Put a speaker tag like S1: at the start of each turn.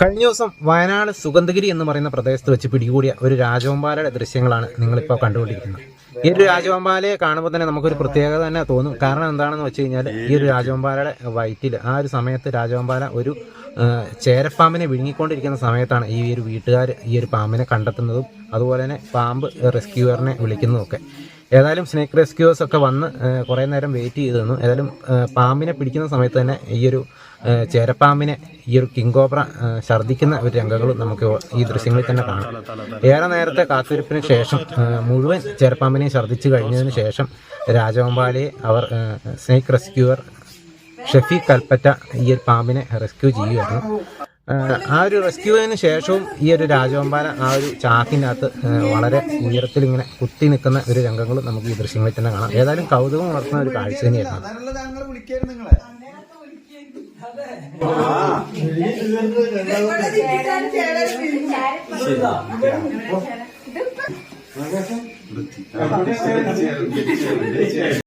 S1: കഴിഞ്ഞ ദിവസം വയനാട് സുഗന്ധഗിരി എന്ന് പറയുന്ന പ്രദേശത്ത് വെച്ച് പിടികൂടിയ ഒരു രാജവെമ്പാലയുടെ ദൃശ്യങ്ങളാണ് നിങ്ങളിപ്പോൾ കണ്ടുകൊണ്ടിരിക്കുന്നത്. ഈ ഒരു രാജവെമ്പാലയെ കാണുമ്പോൾ തന്നെ നമുക്കൊരു പ്രത്യേകത തന്നെ തോന്നും. കാരണം എന്താണെന്ന് വെച്ച് കഴിഞ്ഞാൽ ഈ ഒരു രാജവെമ്പാലയുടെ വയറ്റിൽ ആ ഒരു സമയത്ത് രാജവെമ്പാല ഒരു ചേരപ്പാമ്പിനെ വിഴുങ്ങിക്കൊണ്ടിരിക്കുന്ന സമയത്താണ് ഈ ഒരു വീട്ടുകാർ ഈ ഒരു പാമ്പിനെ കണ്ടെത്തുന്നതും അതുപോലെ തന്നെ പാമ്പ് റെസ്ക്യൂവറിനെ വിളിക്കുന്നതുമൊക്കെ. ഏതായാലും സ്നേക്ക് റെസ്ക്യൂവേഴ്സ് ഒക്കെ വന്ന് കുറേ നേരം വെയിറ്റ് ചെയ്ത് നിന്നു. ഏതായാലും പാമ്പിനെ പിടിക്കുന്ന സമയത്ത് തന്നെ ഈ ഒരു ചേരപ്പാമ്പിനെ ഈ ഒരു കിങ് കോബ്ര ഛർദ്ദിക്കുന്ന ഒരു രംഗങ്ങളും നമുക്ക് ഈ ദൃശ്യങ്ങളിൽ തന്നെ കാണാം. ഏറെ നേരത്തെ കാത്തിരിപ്പിന് ശേഷം മുഴുവൻ ചേരപ്പാമ്പിനെയും ഛർദ്ദിച്ചു കഴിഞ്ഞതിന് ശേഷം രാജവെമ്പാലയെ അവർ സ്നേക്ക് റെസ്ക്യൂവർ ഷെഫീഖ് കൽപ്പറ്റ ഈ ഒരു പാമ്പിനെ റെസ്ക്യൂ ചെയ്യുമായിരുന്നു. ആ ഒരു റെസ്ക്യൂവിന് ശേഷവും ഈ ഒരു രാജവെമ്പാല ആ ഒരു ചാക്കിനകത്ത് വളരെ ഉയരത്തിൽ ഇങ്ങനെ കുത്തി നിൽക്കുന്ന ഒരു രംഗങ്ങളും നമുക്ക് ഈ ദൃശ്യങ്ങളിൽ തന്നെ കാണാം. ഏതായാലും കൗതുകം ഉണർത്തുന്ന ഒരു കാഴ്ച തന്നെയായിരുന്നു.